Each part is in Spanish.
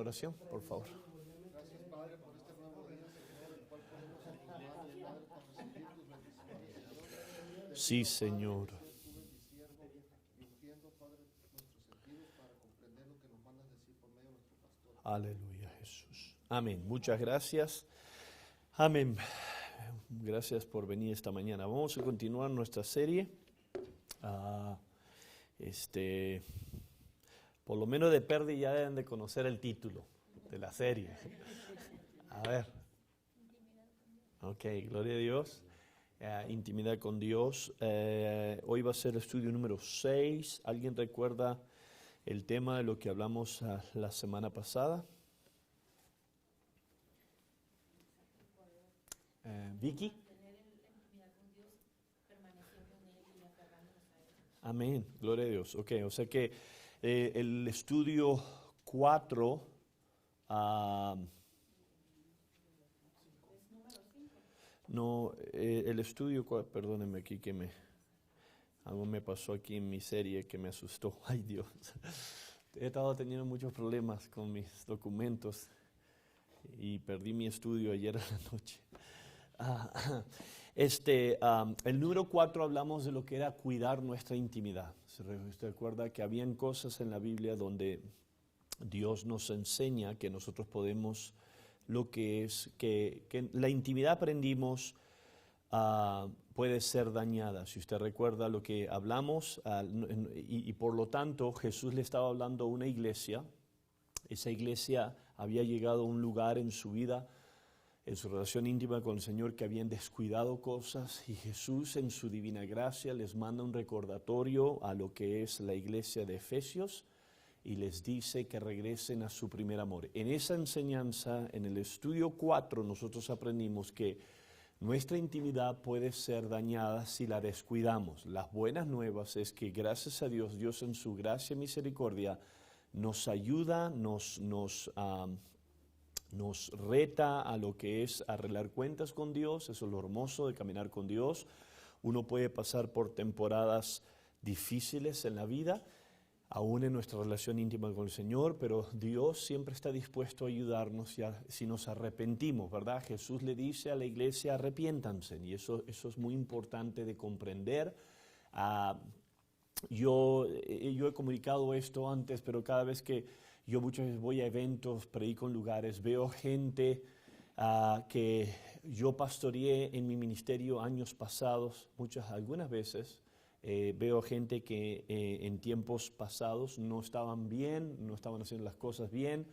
oración, por favor. Gracias, Padre, por este nuevo día, Señor, el cual podemos continuar, mi Padre, para recibir tus bendiciones, Señor. Sí, Señor. Ser tu bendisiervo, limpiando, Padre, nuestros sentidos para comprender lo que nos mandas decir por medio de nuestro pastor. Aleluya, Jesús. Amén. Muchas gracias. Amén. Gracias por venir esta mañana. Vamos a continuar nuestra serie. Por lo menos de Perdi ya deben de conocer el título de la serie. A ver. Ok, gloria a Dios. Intimidad con Dios. Hoy va a ser el estudio número 6. ¿Alguien recuerda el tema de lo que hablamos la semana pasada? Vicky. Amén, gloria a Dios. Ok, o sea que el estudio 4, el estudio 4, perdónenme aquí que algo me pasó aquí en mi serie que me asustó. Ay Dios, he estado teniendo muchos problemas con mis documentos y perdí mi estudio ayer a la noche. El número 4 hablamos de lo que era cuidar nuestra intimidad. ¿Se recuerda que habían cosas en la Biblia donde Dios nos enseña que nosotros podemos, lo que es, que la intimidad aprendimos puede ser dañada? Si usted recuerda lo que hablamos, y por lo tanto Jesús le estaba hablando a una iglesia. Esa iglesia había llegado a un lugar en su vida, en su relación íntima con el Señor, que habían descuidado cosas, y Jesús en su divina gracia les manda un recordatorio a lo que es la iglesia de Efesios y les dice que regresen a su primer amor. En esa enseñanza, en el estudio 4, nosotros aprendimos que nuestra intimidad puede ser dañada si la descuidamos. Las buenas nuevas es que gracias a Dios, Dios en su gracia y misericordia nos ayuda, nos reta a lo que es arreglar cuentas con Dios. Eso es lo hermoso de caminar con Dios. Uno puede pasar por temporadas difíciles en la vida, aún en nuestra relación íntima con el Señor, pero Dios siempre está dispuesto a ayudarnos si nos arrepentimos, ¿verdad? Jesús le dice a la iglesia, arrepiéntanse, y eso es muy importante de comprender. Yo he comunicado esto antes, pero cada vez que yo muchas veces voy a eventos, predico en lugares, veo gente que yo pastoreé en mi ministerio años pasados, algunas veces veo gente que en tiempos pasados no estaban bien, no estaban haciendo las cosas bien,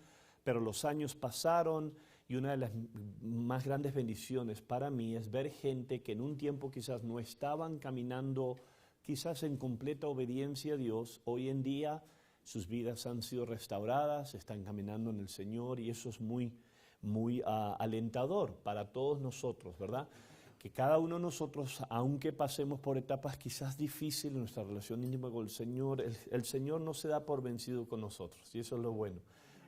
pero los años pasaron y una de las más grandes bendiciones para mí es ver gente que en un tiempo quizás no estaban caminando quizás en completa obediencia a Dios. Hoy en día sus vidas han sido restauradas, están caminando en el Señor, y eso es muy, muy alentador para todos nosotros, ¿verdad? Que cada uno de nosotros, aunque pasemos por etapas quizás difíciles en nuestra relación íntima con el Señor, el Señor no se da por vencido con nosotros, y eso es lo bueno.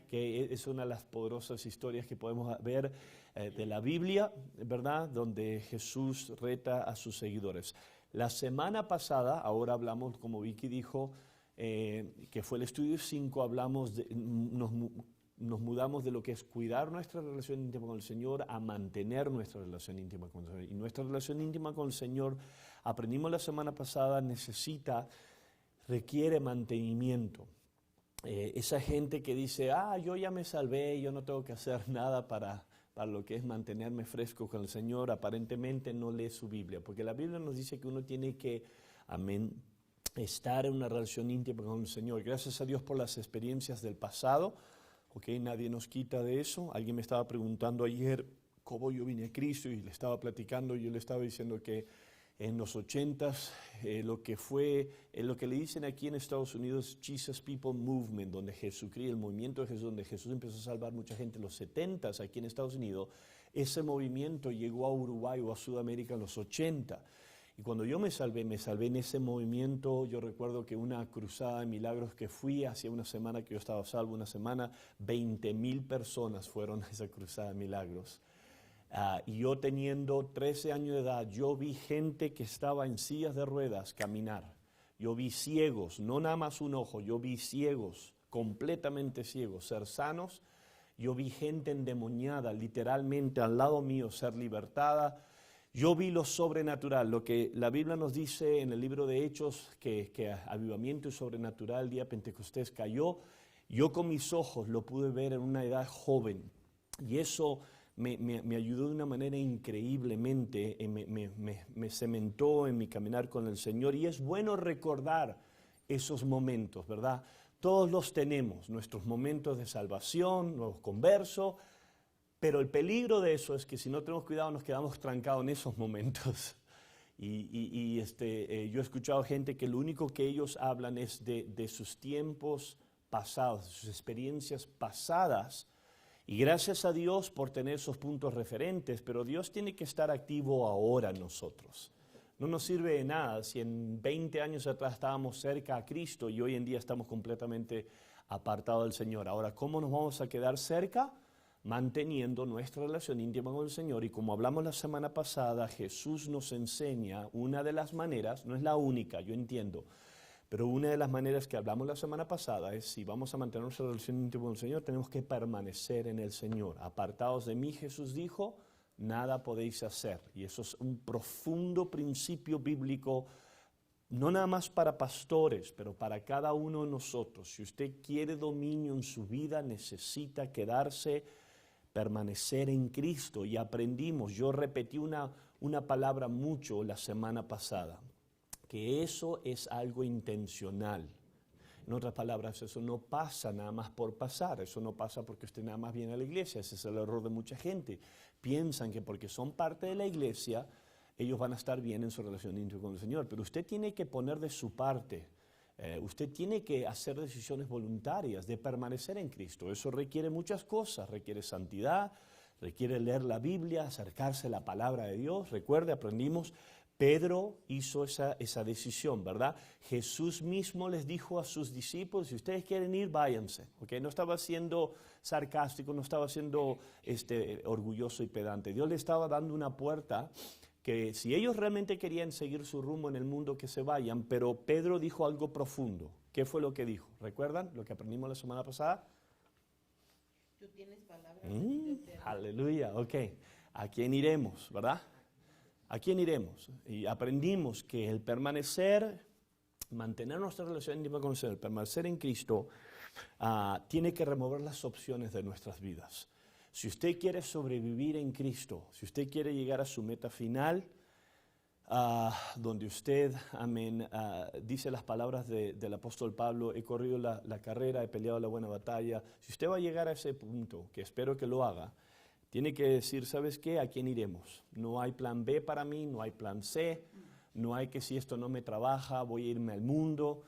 Que es una de las poderosas historias que podemos ver de la Biblia, ¿verdad? Donde Jesús reta a sus seguidores. La semana pasada, ahora hablamos, como Vicky dijo, que fue el estudio 5, hablamos nos mudamos de lo que es cuidar nuestra relación íntima con el Señor a mantener nuestra relación íntima con el Señor. Y nuestra relación íntima con el Señor, aprendimos la semana pasada, requiere mantenimiento. Esa gente que dice, yo ya me salvé, yo no tengo que hacer nada para lo que es mantenerme fresco con el Señor, aparentemente no lee su Biblia, porque la Biblia nos dice que uno tiene que, estar en una relación íntima con el Señor. Gracias a Dios por las experiencias del pasado, nadie nos quita de eso. Alguien me estaba preguntando ayer cómo yo vine a Cristo, y le estaba platicando, yo le estaba diciendo que en los 80s, lo que le dicen aquí en Estados Unidos, Jesus People Movement, donde Jesucristo, el movimiento de Jesús, donde Jesús empezó a salvar mucha gente en los 70s aquí en Estados Unidos, ese movimiento llegó a Uruguay o a Sudamérica en los 80. Y cuando yo me salvé en ese movimiento. Yo recuerdo que una cruzada de milagros que fui, hacía una semana que yo estaba salvo, 20,000 personas fueron a esa cruzada de milagros. Y yo teniendo 13 años de edad, yo vi gente que estaba en sillas de ruedas caminar. Yo vi ciegos, no nada más un ojo, yo vi ciegos, completamente ciegos, ser sanos. Yo vi gente endemoniada, literalmente al lado mío, ser libertada. Yo vi lo sobrenatural, lo que la Biblia nos dice en el libro de Hechos, que avivamiento sobrenatural, el día de Pentecostés cayó. Yo con mis ojos lo pude ver en una edad joven. Y eso me ayudó de una manera increíblemente, me cementó en mi caminar con el Señor. Y es bueno recordar esos momentos, ¿verdad? Todos los tenemos, nuestros momentos de salvación, nuevos conversos. Pero el peligro de eso es que si no tenemos cuidado nos quedamos trancados en esos momentos. Yo he escuchado gente que lo único que ellos hablan es de sus tiempos pasados, de sus experiencias pasadas. Y gracias a Dios por tener esos puntos referentes, pero Dios tiene que estar activo ahora en nosotros. No nos sirve de nada si en 20 años atrás estábamos cerca a Cristo y hoy en día estamos completamente apartados del Señor. Ahora, ¿cómo nos vamos a quedar cerca? Manteniendo nuestra relación íntima con el Señor. Y como hablamos la semana pasada, Jesús nos enseña una de las maneras, no es la única, yo entiendo, pero una de las maneras que hablamos la semana pasada es si vamos a mantener nuestra relación íntima con el Señor, tenemos que permanecer en el Señor. Apartados de mí, Jesús dijo, nada podéis hacer. Y eso es un profundo principio bíblico, no nada más para pastores, pero para cada uno de nosotros. Si usted quiere dominio en su vida, necesita quedarse, permanecer en Cristo. Y aprendimos, yo repetí una palabra mucho la semana pasada, que eso es algo intencional. En otras palabras, eso no pasa nada más por pasar, eso no pasa porque usted nada más viene a la iglesia. Ese es el error de mucha gente. Piensan que porque son parte de la iglesia, ellos van a estar bien en su relación íntima con el Señor, pero usted tiene que poner de su parte. Usted tiene que hacer decisiones voluntarias de permanecer en Cristo. Eso requiere muchas cosas, requiere santidad, requiere leer la Biblia, acercarse a la palabra de Dios. Recuerde, aprendimos, Pedro hizo esa decisión, ¿verdad? Jesús mismo les dijo a sus discípulos, si ustedes quieren ir, váyanse. ¿Okay? No estaba siendo sarcástico, no estaba siendo orgulloso y pedante. Dios le estaba dando una puerta que si ellos realmente querían seguir su rumbo en el mundo, que se vayan, pero Pedro dijo algo profundo. ¿Qué fue lo que dijo? ¿Recuerdan lo que aprendimos la semana pasada? Tú tienes palabras. Aleluya, ok. ¿A quién iremos, verdad? ¿A quién iremos? Y aprendimos que el permanecer, mantener nuestra relación íntima con el Señor, el permanecer en Cristo, tiene que remover las opciones de nuestras vidas. Si usted quiere sobrevivir en Cristo, si usted quiere llegar a su meta final, donde usted, amén, dice las palabras del apóstol Pablo, he corrido la carrera, he peleado la buena batalla. Si usted va a llegar a ese punto, que espero que lo haga, tiene que decir, ¿sabes qué? ¿A quién iremos? No hay plan B para mí, no hay plan C, no hay que si esto no me trabaja, voy a irme al mundo.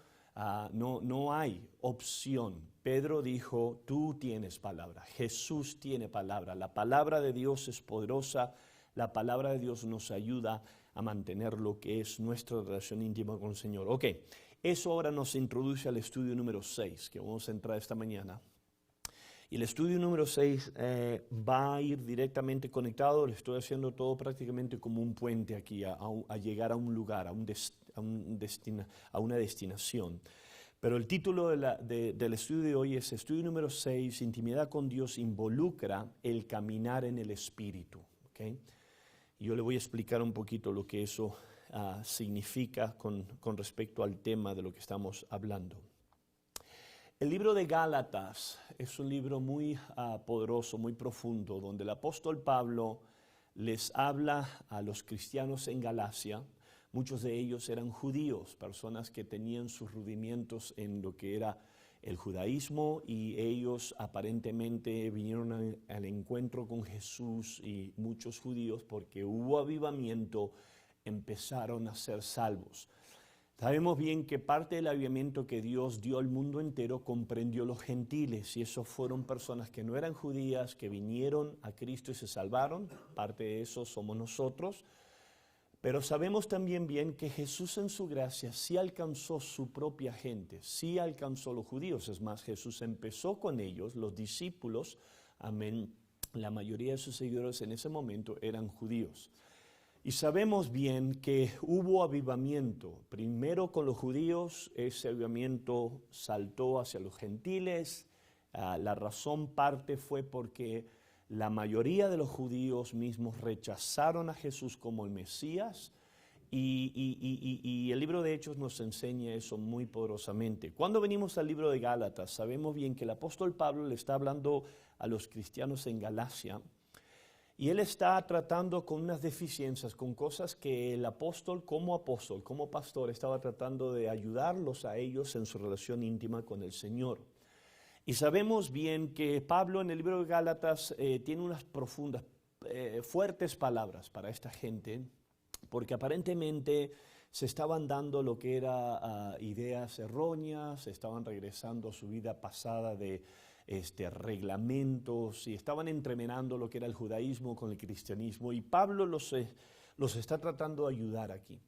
No hay opción. Pedro dijo, tú tienes palabra, Jesús tiene palabra, la palabra de Dios es poderosa, la palabra de Dios nos ayuda a mantener lo que es nuestra relación íntima con el Señor. Ok, eso ahora nos introduce al estudio número 6, que vamos a entrar esta mañana. Y el estudio número 6 va a ir directamente conectado, le estoy haciendo todo prácticamente como un puente aquí, a llegar a un lugar, a una destinación. Pero el título del estudio de hoy es estudio número 6, intimidad con Dios involucra el caminar en el Espíritu. ¿Okay? Y yo le voy a explicar un poquito lo que eso significa con respecto al tema de lo que estamos hablando. El libro de Gálatas es un libro muy poderoso, muy profundo, donde el apóstol Pablo les habla a los cristianos en Galacia. Muchos de ellos eran judíos, personas que tenían sus rudimientos en lo que era el judaísmo y ellos aparentemente vinieron al encuentro con Jesús y muchos judíos porque hubo avivamiento, empezaron a ser salvos. Sabemos bien que parte del avivamiento que Dios dio al mundo entero comprendió los gentiles y esos fueron personas que no eran judías, que vinieron a Cristo y se salvaron. Parte de eso somos nosotros. Pero sabemos también bien que Jesús en su gracia sí alcanzó su propia gente, sí alcanzó los judíos. Es más, Jesús empezó con ellos, los discípulos, amén. La mayoría de sus seguidores en ese momento eran judíos. Y sabemos bien que hubo avivamiento, primero con los judíos, ese avivamiento saltó hacia los gentiles, La razón parte fue porque la mayoría de los judíos mismos rechazaron a Jesús como el Mesías y el libro de Hechos nos enseña eso muy poderosamente. Cuando venimos al libro de Gálatas, sabemos bien que el apóstol Pablo le está hablando a los cristianos en Galacia y él está tratando con unas deficiencias, con cosas que el apóstol, como pastor, estaba tratando de ayudarlos a ellos en su relación íntima con el Señor. Y sabemos bien que Pablo en el libro de Gálatas tiene unas profundas, fuertes palabras para esta gente, porque aparentemente se estaban dando lo que era ideas erróneas, estaban regresando a su vida pasada de reglamentos y estaban entremenando lo que era el judaísmo con el cristianismo, y Pablo los está tratando de ayudar aquí.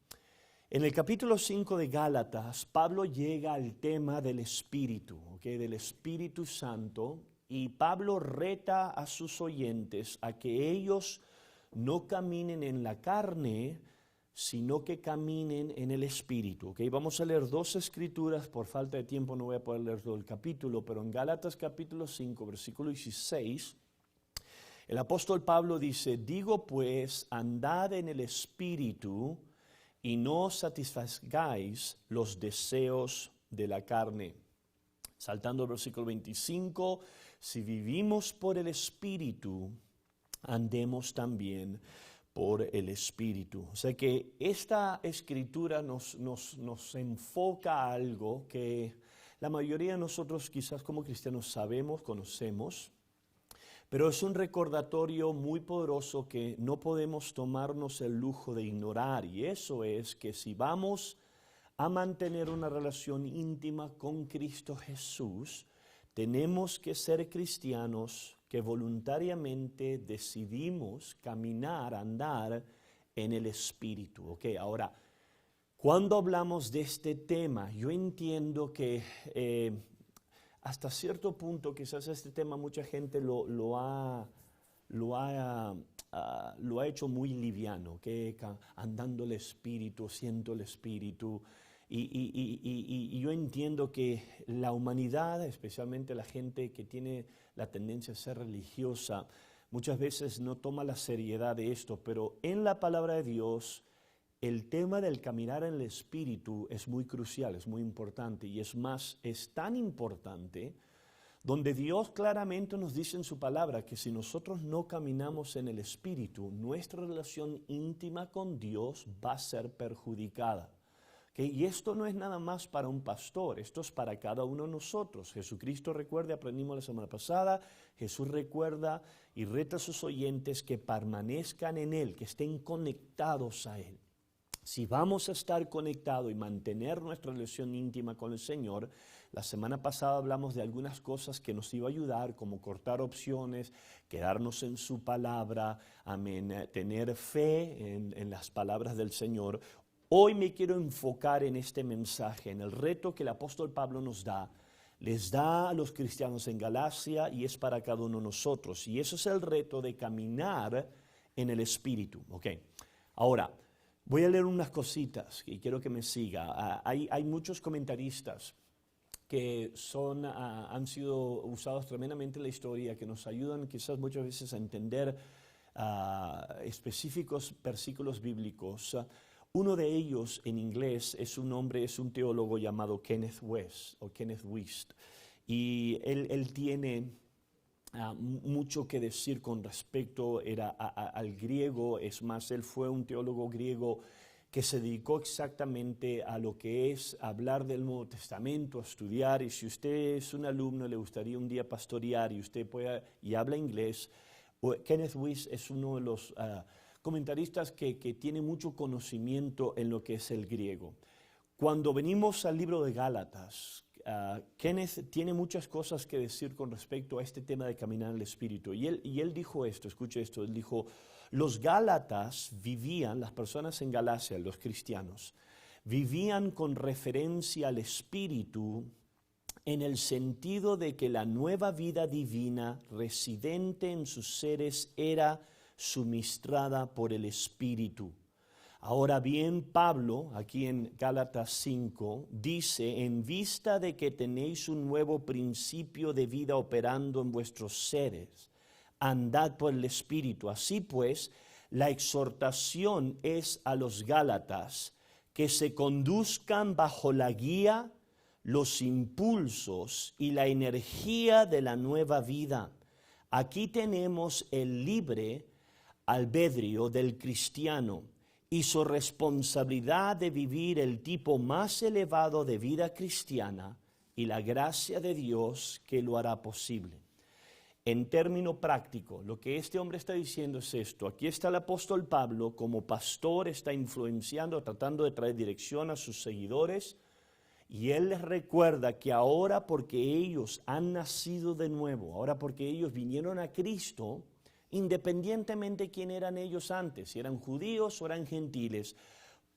En el capítulo 5 de Gálatas, Pablo llega al tema del Espíritu, del Espíritu Santo, y Pablo reta a sus oyentes a que ellos no caminen en la carne, sino que caminen en el Espíritu. Vamos a leer dos escrituras, por falta de tiempo no voy a poder leer todo el capítulo, pero en Gálatas capítulo 5, versículo 16, el apóstol Pablo dice: digo pues, andad en el Espíritu, y no satisfagáis los deseos de la carne. Saltando al versículo 25, si vivimos por el Espíritu, andemos también por el Espíritu. O sea que esta escritura nos enfoca a algo que la mayoría de nosotros quizás como cristianos sabemos, conocemos, pero es un recordatorio muy poderoso que no podemos tomarnos el lujo de ignorar, y eso es que si vamos a mantener una relación íntima con Cristo Jesús, tenemos que ser cristianos que voluntariamente decidimos caminar, andar en el Espíritu. Ahora, cuando hablamos de este tema, yo entiendo que hasta cierto punto quizás este tema mucha gente lo ha hecho muy liviano, andando el Espíritu, siento el Espíritu. Y yo entiendo que la humanidad, especialmente la gente que tiene la tendencia a ser religiosa, muchas veces no toma la seriedad de esto, pero en la palabra de Dios, el tema del caminar en el Espíritu es muy crucial, es muy importante, y es más, es tan importante donde Dios claramente nos dice en su palabra que si nosotros no caminamos en el Espíritu, nuestra relación íntima con Dios va a ser perjudicada. Y esto no es nada más para un pastor, esto es para cada uno de nosotros. Jesucristo, recuerda, aprendimos la semana pasada, Jesús recuerda y reta a sus oyentes que permanezcan en Él, que estén conectados a Él. Si vamos a estar conectados y mantener nuestra relación íntima con el Señor, la semana pasada hablamos de algunas cosas que nos iba a ayudar, como cortar opciones, quedarnos en su palabra, amén, tener fe en las palabras del Señor. Hoy me quiero enfocar en este mensaje, en el reto que el apóstol Pablo nos da. Les da a los cristianos en Galacia y es para cada uno de nosotros. Y eso es el reto de caminar en el Espíritu. Ahora, voy a leer unas cositas y quiero que me siga. Hay muchos comentaristas que han sido usados tremendamente en la historia, que nos ayudan quizás muchas veces a entender específicos versículos bíblicos. Uno de ellos en inglés es un teólogo llamado Kenneth Wuest, y él tiene mucho que decir con respecto al griego. Es más, él fue un teólogo griego que se dedicó exactamente a lo que es hablar del Nuevo Testamento, a estudiar, y si usted es un alumno, le gustaría un día pastorear y habla inglés, Kenneth Wuest es uno de los comentaristas que tiene mucho conocimiento en lo que es el griego. Cuando venimos al libro de Gálatas, Kenneth tiene muchas cosas que decir con respecto a este tema de caminar en el Espíritu. Y él dijo esto, escuche esto, él dijo: los Gálatas vivían, las personas en Galacia, los cristianos, vivían con referencia al Espíritu en el sentido de que la nueva vida divina residente en sus seres era suministrada por el Espíritu. Ahora bien, Pablo, aquí en Gálatas 5, dice, en vista de que tenéis un nuevo principio de vida operando en vuestros seres, andad por el Espíritu. Así pues, la exhortación es a los Gálatas que se conduzcan bajo la guía, los impulsos y la energía de la nueva vida. Aquí tenemos el libre albedrío del cristiano y su responsabilidad de vivir el tipo más elevado de vida cristiana y la gracia de Dios que lo hará posible. En término práctico, lo que este hombre está diciendo es esto. Aquí está el apóstol Pablo, como pastor, está influenciando, tratando de traer dirección a sus seguidores, y él les recuerda que ahora, porque ellos han nacido de nuevo, ahora porque ellos vinieron a Cristo, independientemente de quién eran ellos antes, si eran judíos o eran gentiles,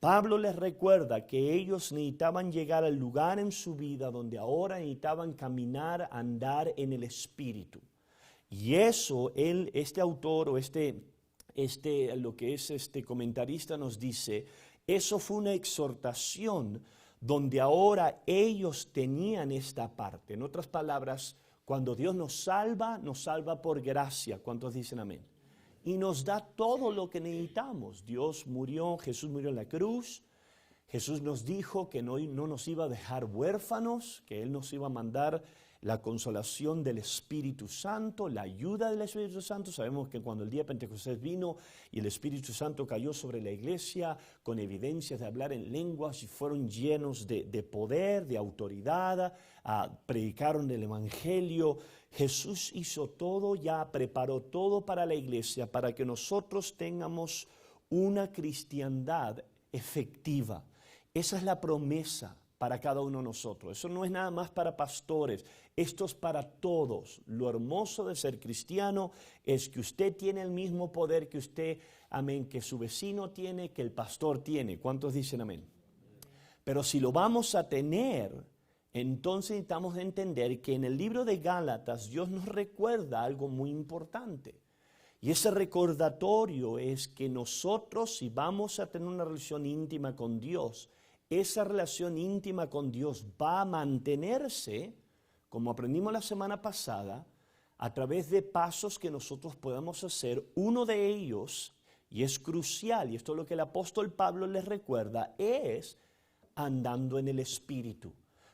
Pablo les recuerda que ellos necesitaban llegar al lugar en su vida donde ahora necesitaban caminar, andar en el Espíritu. Y eso, este autor o lo que es este comentarista nos dice, eso fue una exhortación donde ahora ellos tenían esta parte. En otras palabras, cuando Dios nos salva por gracia. ¿Cuántos dicen amén? Y nos da todo lo que necesitamos. Dios murió, Jesús murió en la cruz. Jesús nos dijo que no nos iba a dejar huérfanos, que Él nos iba a mandar la consolación del Espíritu Santo, la ayuda del Espíritu Santo. Sabemos que cuando el día de Pentecostés vino y el Espíritu Santo cayó sobre la iglesia con evidencias de hablar en lenguas y fueron llenos de poder, de autoridad, predicaron el Evangelio. Jesús hizo todo, ya preparó todo para la iglesia, para que nosotros tengamos una cristiandad efectiva. Esa es la promesa para cada uno de nosotros. Eso no es nada más para pastores, esto es para todos. Lo hermoso de ser cristiano es que usted tiene el mismo poder que usted, amén, que su vecino tiene, que el pastor tiene. ¿Cuántos dicen amén? Pero si lo vamos a tener, entonces necesitamos entender que en el libro de Gálatas Dios nos recuerda algo muy importante. Y ese recordatorio es que nosotros, si vamos a tener una relación íntima con Dios, esa relación íntima con Dios va a mantenerse, como aprendimos la semana pasada, a través de pasos que nosotros podamos hacer. Uno de ellos, y es crucial, y esto es lo que el apóstol Pablo les recuerda, es andando en el Espíritu,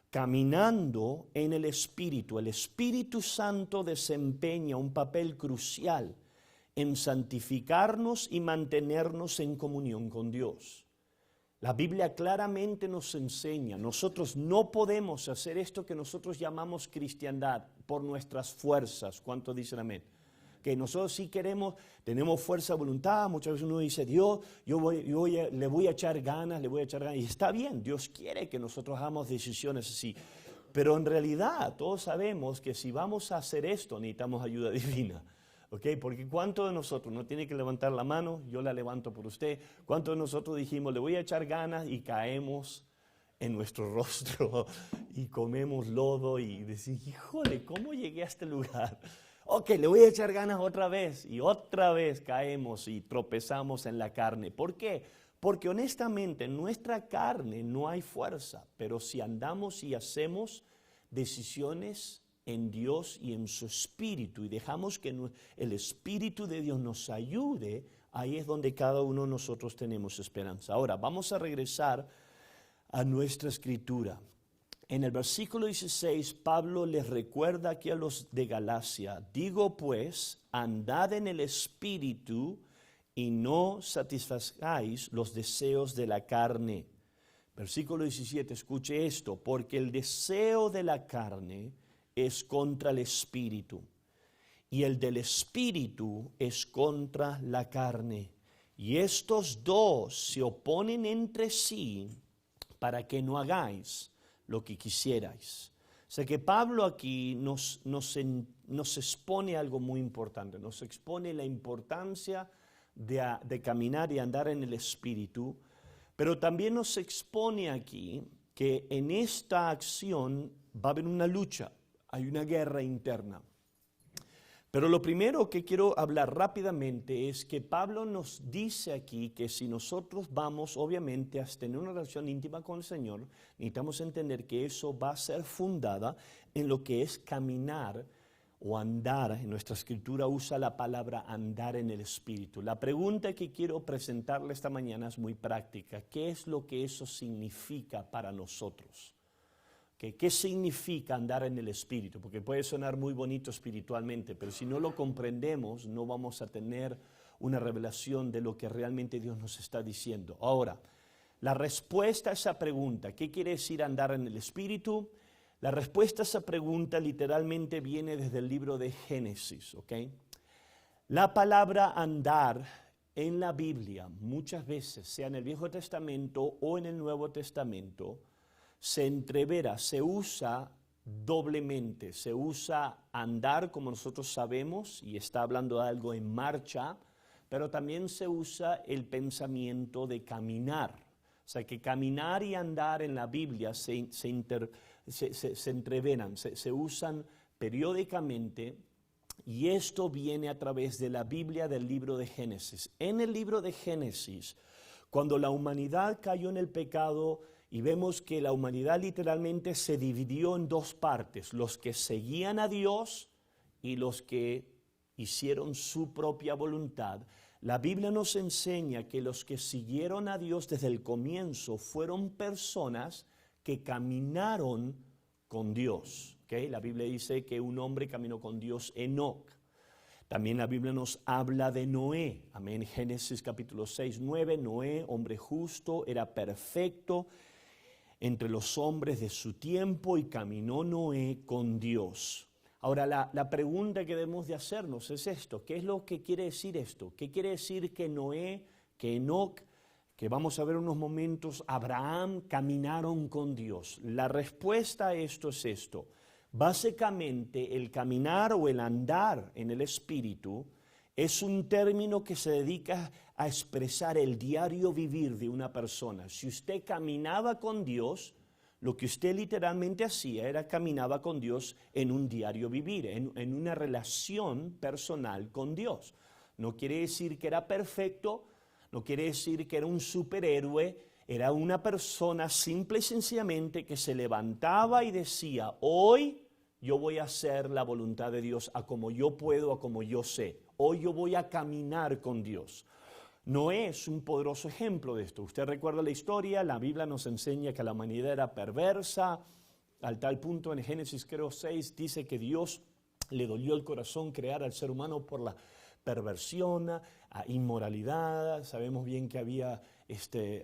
caminando en el Espíritu. El Espíritu Santo desempeña un papel crucial en santificarnos y mantenernos en comunión con Dios. La Biblia claramente nos enseña, nosotros no podemos hacer esto que nosotros llamamos cristiandad por nuestras fuerzas. ¿Cuántos dicen amén? Que nosotros sí queremos, tenemos fuerza de voluntad, muchas veces uno dice, Dios, le voy a echar ganas, y está bien, Dios quiere que nosotros hagamos decisiones así, pero en realidad todos sabemos que si vamos a hacer esto necesitamos ayuda divina. Okay, porque ¿cuántos de nosotros no tiene que levantar la mano? Yo la levanto por usted. ¿Cuántos de nosotros dijimos, le voy a echar ganas y caemos en nuestro rostro y comemos lodo y decimos, híjole, ¿cómo llegué a este lugar? Ok, le voy a echar ganas otra vez y otra vez caemos y tropezamos en la carne. ¿Por qué? Porque honestamente en nuestra carne no hay fuerza, pero si andamos y hacemos decisiones en Dios y en su Espíritu y dejamos que el Espíritu de Dios nos ayude, ahí es donde cada uno de nosotros tenemos esperanza. Ahora, vamos a regresar a nuestra escritura. En el versículo 16, Pablo les recuerda aquí a los de Galacia, digo pues, andad en el Espíritu y no satisfagáis los deseos de la carne. Versículo 17, escuche esto, porque el deseo de la carne es contra el Espíritu, y el del Espíritu es contra la carne. Y estos dos se oponen entre sí para que no hagáis lo que quisierais. O sea que Pablo aquí nos expone algo muy importante, nos expone la importancia de caminar y andar en el Espíritu, pero también nos expone aquí que en esta acción va a haber una lucha. Hay una guerra interna. Pero lo primero que quiero hablar rápidamente es que Pablo nos dice aquí que si nosotros vamos obviamente a tener una relación íntima con el Señor, necesitamos entender que eso va a ser fundada en lo que es caminar o andar. En nuestra escritura usa la palabra andar en el Espíritu. La pregunta que quiero presentarle esta mañana es muy práctica. ¿Qué es lo que eso significa para nosotros? ¿Qué significa andar en el Espíritu? Porque puede sonar muy bonito espiritualmente, pero si no lo comprendemos, no vamos a tener una revelación de lo que realmente Dios nos está diciendo. Ahora, la respuesta a esa pregunta, ¿qué quiere decir andar en el Espíritu? La respuesta a esa pregunta literalmente viene desde el libro de Génesis, ¿ok? La palabra andar en la Biblia, muchas veces, sea en el Viejo Testamento o en el Nuevo Testamento, se entrevera, se usa doblemente, se usa andar como nosotros sabemos y está hablando de algo en marcha, pero también se usa el pensamiento de caminar. O sea que caminar y andar en la Biblia se entreveran, se usan periódicamente y esto viene a través de la Biblia del libro de Génesis. En el libro de Génesis, cuando la humanidad cayó en el pecado, y vemos que la humanidad literalmente se dividió en dos partes, los que seguían a Dios y los que hicieron su propia voluntad. La Biblia nos enseña que los que siguieron a Dios desde el comienzo fueron personas que caminaron con Dios. ¿Okay? La Biblia dice que un hombre caminó con Dios, Enoc. También la Biblia nos habla de Noé. Amén. Génesis capítulo 6, 9. Noé, hombre justo, era perfecto entre los hombres de su tiempo y caminó Noé con Dios. Ahora, la pregunta que debemos de hacernos es esto. ¿Qué es lo que quiere decir esto? ¿Qué quiere decir que Noé, que Enoc, que vamos a ver unos momentos, Abraham caminaron con Dios? La respuesta a esto es esto. Básicamente, el caminar o el andar en el Espíritu es un término que se dedica a expresar el diario vivir de una persona. Si usted caminaba con Dios, lo que usted literalmente hacía era caminaba con Dios en un diario vivir, en una relación personal con Dios. No quiere decir que era perfecto, no quiere decir que era un superhéroe, era una persona simple y sencillamente que se levantaba y decía, hoy yo voy a hacer la voluntad de Dios a como yo puedo, a como yo sé. Hoy yo voy a caminar con Dios. Noé es un poderoso ejemplo de esto. Usted recuerda la historia, la Biblia nos enseña que la humanidad era perversa, al tal punto en Génesis creo 6 dice que Dios le dolió el corazón crear al ser humano por la perversión, inmoralidad, sabemos bien que había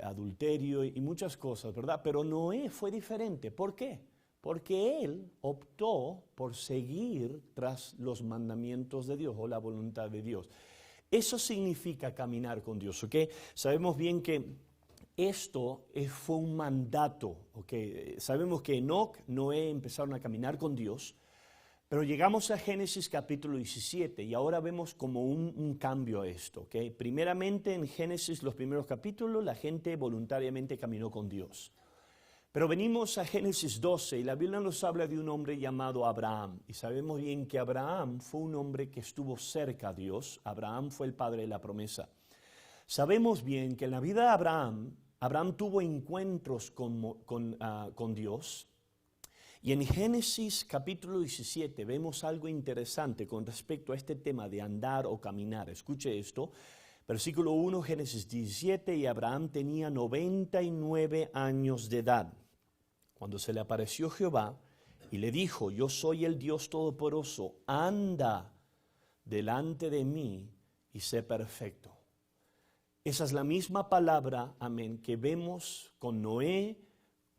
adulterio y muchas cosas, ¿verdad? Pero Noé fue diferente. ¿Por qué? Porque él optó por seguir tras los mandamientos de Dios o la voluntad de Dios. Eso significa caminar con Dios, ¿ok? Sabemos bien que esto fue un mandato, ¿ok? Sabemos que Enoc, Noé empezaron a caminar con Dios, pero llegamos a Génesis capítulo 17 y ahora vemos como un cambio a esto, ¿ok? Primeramente en Génesis los primeros capítulos la gente voluntariamente caminó con Dios. Pero venimos a Génesis 12 y la Biblia nos habla de un hombre llamado Abraham. Y sabemos bien que Abraham fue un hombre que estuvo cerca a Dios. Abraham fue el padre de la promesa. Sabemos bien que en la vida de Abraham tuvo encuentros con Dios. Y en Génesis capítulo 17 vemos algo interesante con respecto a este tema de andar o caminar. Escuche esto. Versículo 1, Génesis 17, y Abraham tenía 99 años de edad cuando se le apareció Jehová y le dijo, yo soy el Dios Todopoderoso, anda delante de mí y sé perfecto. Esa es la misma palabra, amén, que vemos con Noé,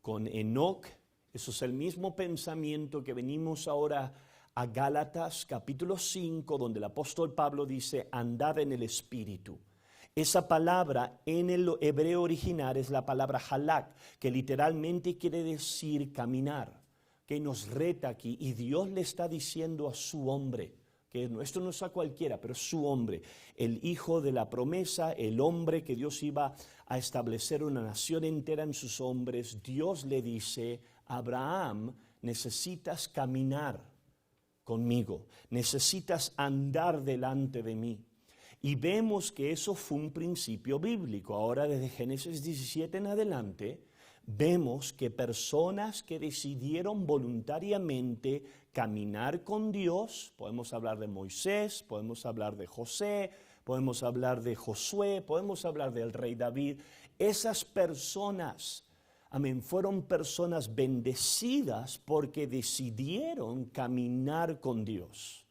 con Enoc. Eso es el mismo pensamiento que venimos ahora a Gálatas capítulo 5, donde el apóstol Pablo dice, andad en el Espíritu. Esa palabra en el hebreo original es la palabra halak, que literalmente quiere decir caminar, que nos reta aquí. Y Dios le está diciendo a su hombre, que esto no es a cualquiera, pero es su hombre, el hijo de la promesa, el hombre que Dios iba a establecer una nación entera en sus hombres. Dios le dice, Abraham, necesitas caminar conmigo. Necesitas andar delante de mí. Y vemos que eso fue un principio bíblico. Ahora desde Génesis 17 en adelante, vemos que personas que decidieron voluntariamente caminar con Dios, podemos hablar de Moisés, podemos hablar de José, podemos hablar de Josué, podemos hablar del rey David. Esas personas, amén, fueron personas bendecidas porque decidieron caminar con Dios.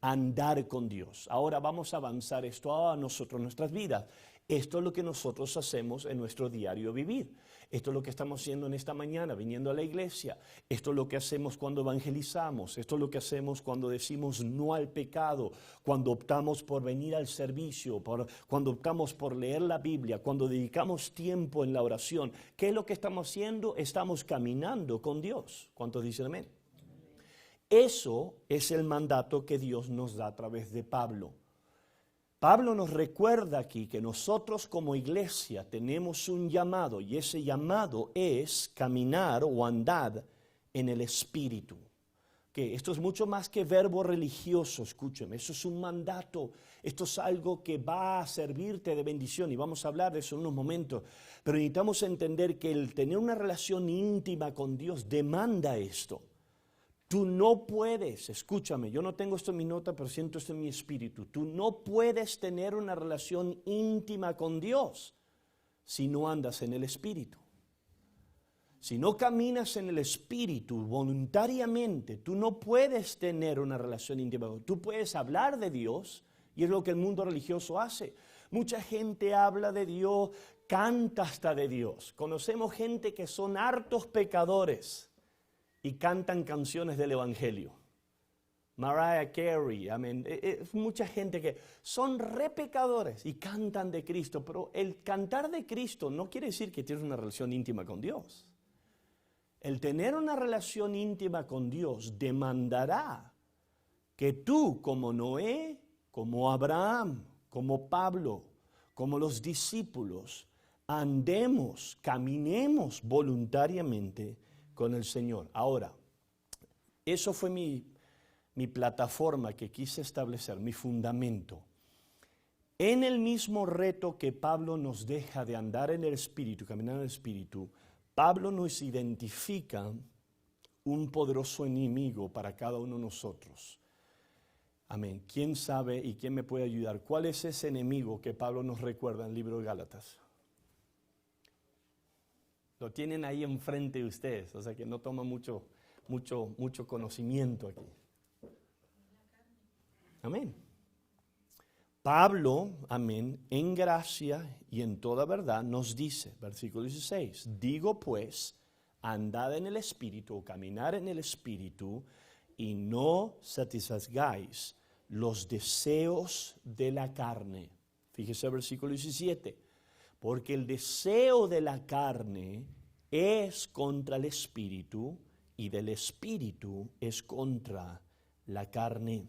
Andar con Dios. Ahora vamos a avanzar esto a nosotros, nuestras vidas. Esto es lo que nosotros hacemos en nuestro diario vivir. Esto es lo que estamos haciendo en esta mañana, viniendo a la iglesia. Esto es lo que hacemos cuando evangelizamos. Esto es lo que hacemos cuando decimos no al pecado, cuando optamos por venir al servicio, cuando optamos por leer la Biblia, cuando dedicamos tiempo en la oración. ¿Qué es lo que estamos haciendo? Estamos caminando con Dios. ¿Cuántos dicen amén? Eso es el mandato que Dios nos da a través de Pablo. Pablo nos recuerda aquí que nosotros como iglesia tenemos un llamado y ese llamado es caminar o andar en el Espíritu. Que esto es mucho más que verbo religioso, escúcheme, eso es un mandato, esto es algo que va a servirte de bendición y vamos a hablar de eso en unos momentos, pero necesitamos entender que el tener una relación íntima con Dios demanda esto. Tú no puedes, escúchame, yo no tengo esto en mi nota, pero siento esto en mi espíritu. Tú no puedes tener una relación íntima con Dios si no andas en el Espíritu. Si no caminas en el Espíritu voluntariamente, tú no puedes tener una relación íntima. Tú puedes hablar de Dios y es lo que el mundo religioso hace. Mucha gente habla de Dios, canta hasta de Dios. Conocemos gente que son hartos pecadores y cantan canciones del Evangelio. Mariah Carey, amén. Mucha gente que son re pecadores y cantan de Cristo, pero el cantar de Cristo no quiere decir que tienes una relación íntima con Dios. El tener una relación íntima con Dios demandará que tú, como Noé, como Abraham, como Pablo, como los discípulos, andemos, caminemos voluntariamente con el Señor. Ahora, eso fue mi plataforma que quise establecer, mi fundamento. En el mismo reto que Pablo nos deja de andar en el Espíritu, caminar en el Espíritu, Pablo nos identifica un poderoso enemigo para cada uno de nosotros. Amén. ¿Quién sabe y quién me puede ayudar? ¿Cuál es ese enemigo que Pablo nos recuerda en el libro de Gálatas? Lo tienen ahí enfrente de ustedes, o sea que no toma mucho conocimiento aquí. Amén. Pablo, amén, en gracia y en toda verdad nos dice, versículo 16, digo pues, andad en el Espíritu o caminar en el Espíritu y no satisfagáis los deseos de la carne. Fíjese el versículo 17. Porque el deseo de la carne es contra el Espíritu y del Espíritu es contra la carne.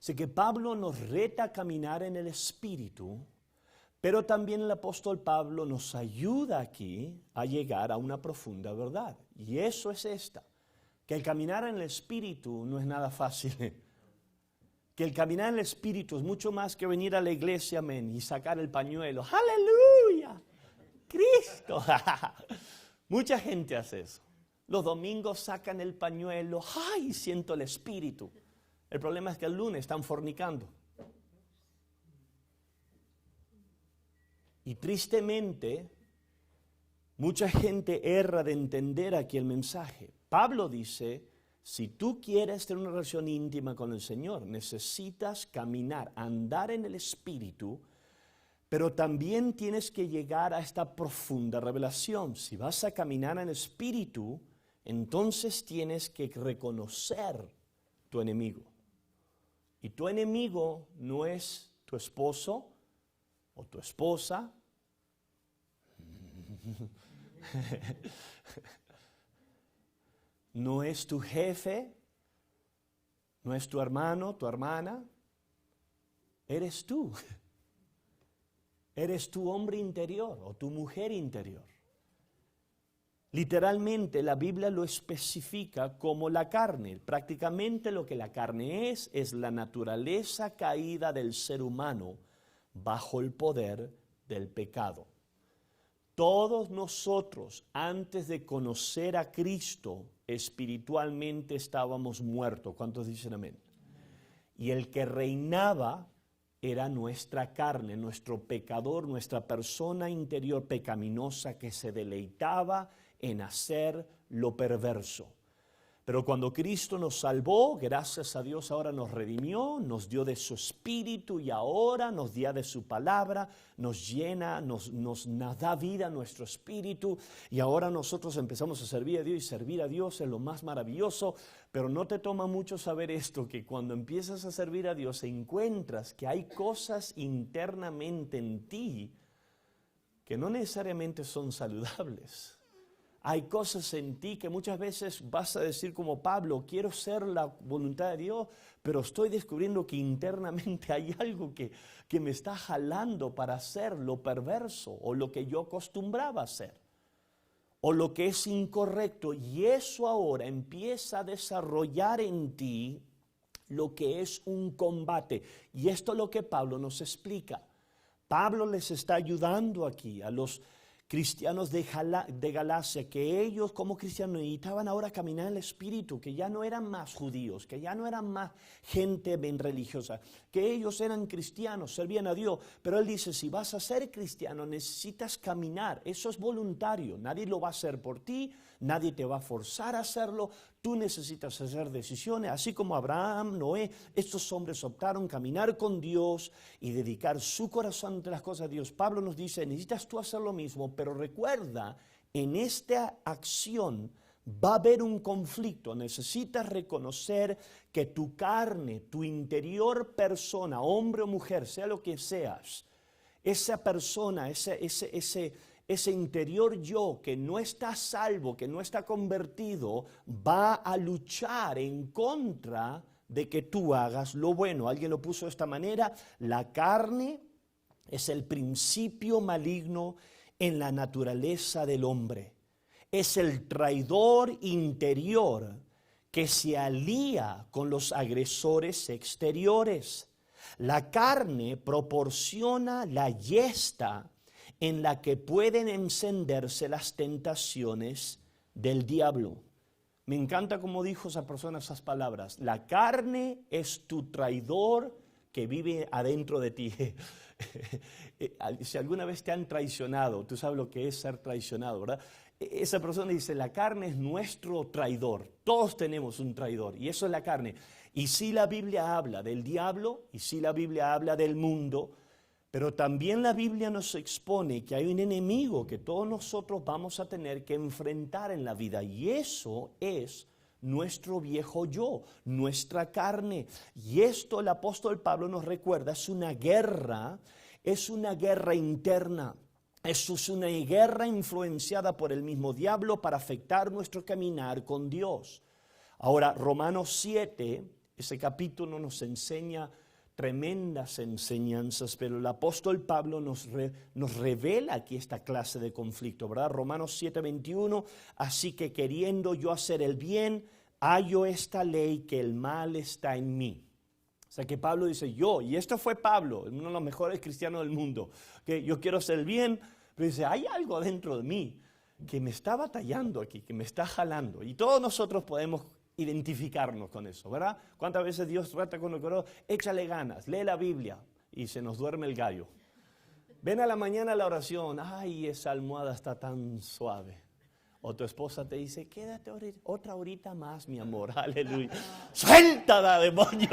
Así que Pablo nos reta a caminar en el Espíritu, pero también el apóstol Pablo nos ayuda aquí a llegar a una profunda verdad. Y eso es esta, que el caminar en el Espíritu no es nada fácil. Que el caminar en el Espíritu es mucho más que venir a la iglesia, amén, y sacar el pañuelo. ¡Aleluya! ¡Cristo! Mucha gente hace eso. Los domingos sacan el pañuelo. ¡Ay! Siento el Espíritu. El problema es que el lunes están fornicando. Y tristemente, mucha gente erra de entender aquí el mensaje. Pablo dice, si tú quieres tener una relación íntima con el Señor, necesitas caminar, andar en el Espíritu, pero también tienes que llegar a esta profunda revelación. Si vas a caminar en el Espíritu, entonces tienes que reconocer tu enemigo. Y tu enemigo no es tu esposo o tu esposa. No es tu jefe, no es tu hermano, tu hermana, eres tú. Eres tu hombre interior o tu mujer interior. Literalmente la Biblia lo especifica como la carne. Prácticamente lo que la carne es la naturaleza caída del ser humano bajo el poder del pecado. Todos nosotros, antes de conocer a Cristo, espiritualmente estábamos muertos. ¿Cuántos dicen amén? Y el que reinaba era nuestra carne, nuestro pecador, nuestra persona interior pecaminosa que se deleitaba en hacer lo perverso. Pero cuando Cristo nos salvó, gracias a Dios ahora nos redimió, nos dio de su Espíritu y ahora nos dio de su palabra, nos llena, nos da vida a nuestro espíritu y ahora nosotros empezamos a servir a Dios y servir a Dios es lo más maravilloso. Pero no te toma mucho saber esto, que cuando empiezas a servir a Dios encuentras que hay cosas internamente en ti que no necesariamente son saludables. Hay cosas en ti que muchas veces vas a decir como Pablo, quiero ser la voluntad de Dios, pero estoy descubriendo que internamente hay algo que me está jalando para hacer lo perverso o lo que yo acostumbraba a hacer o lo que es incorrecto. Y eso ahora empieza a desarrollar en ti lo que es un combate. Y esto es lo que Pablo nos explica. Pablo les está ayudando aquí a los cristianos de Galacia, que ellos como cristianos necesitaban ahora caminar en el Espíritu, que ya no eran más judíos, que ya no eran más gente bien religiosa, que ellos eran cristianos, servían a Dios. Pero él dice, si vas a ser cristiano necesitas caminar, eso es voluntario, nadie lo va a hacer por ti, nadie te va a forzar a hacerlo, tú necesitas hacer decisiones, así como Abraham, Noé, estos hombres optaron caminar con Dios y dedicar su corazón ante las cosas de Dios. Pablo nos dice, necesitas tú hacer lo mismo, pero recuerda, en esta acción va a haber un conflicto, necesitas reconocer que tu carne, tu interior persona, hombre o mujer, sea lo que seas, esa persona, ese interior yo que no está salvo, que no está convertido, va a luchar en contra de que tú hagas lo bueno. Alguien lo puso de esta manera, la carne es el principio maligno en la naturaleza del hombre. Es el traidor interior que se alía con los agresores exteriores. La carne proporciona la yesta en la que pueden encenderse las tentaciones del diablo. Me encanta cómo dijo esa persona esas palabras. La carne es tu traidor que vive adentro de ti. Si alguna vez te han traicionado, tú sabes lo que es ser traicionado, ¿verdad? Esa persona dice, la carne es nuestro traidor. Todos tenemos un traidor y eso es la carne. Y sí la Biblia habla del diablo y sí la Biblia habla del mundo, pero también la Biblia nos expone que hay un enemigo que todos nosotros vamos a tener que enfrentar en la vida y eso es nuestro viejo yo, nuestra carne. Y esto el apóstol Pablo nos recuerda, es una guerra interna. Eso es una guerra influenciada por el mismo diablo para afectar nuestro caminar con Dios. Ahora, Romanos 7, ese capítulo nos enseña tremendas enseñanzas, pero el apóstol Pablo nos revela aquí esta clase de conflicto, ¿verdad? Romanos 7:21, así que queriendo yo hacer el bien, hallo esta ley que el mal está en mí. O sea que Pablo dice yo, y esto fue Pablo, uno de los mejores cristianos del mundo, que yo quiero hacer el bien, pero dice, hay algo dentro de mí que me está batallando aquí, que me está jalando. Y todos nosotros podemos identificarnos con eso, ¿verdad? ¿Cuántas veces Dios trata con el corazón? Échale ganas, lee la Biblia y se nos duerme el gallo. Ven a la mañana a la oración, ay, esa almohada está tan suave. O tu esposa te dice, quédate otra horita más, mi amor, aleluya. ¡Suéltala, demonio!